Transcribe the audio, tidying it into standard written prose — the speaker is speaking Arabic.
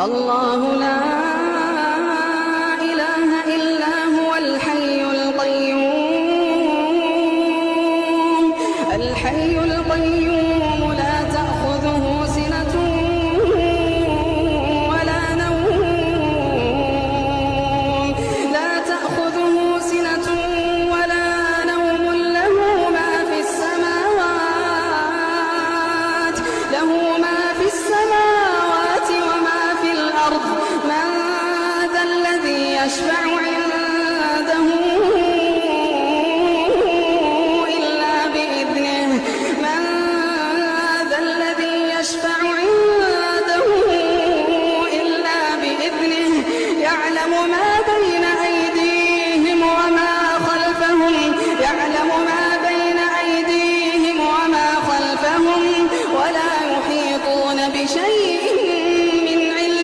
الله لا إله إلا هو الحي القيوم لا تأخذه سنة ولا نوم له ما في السماوات وما في الأرض من ذا الذي يشفع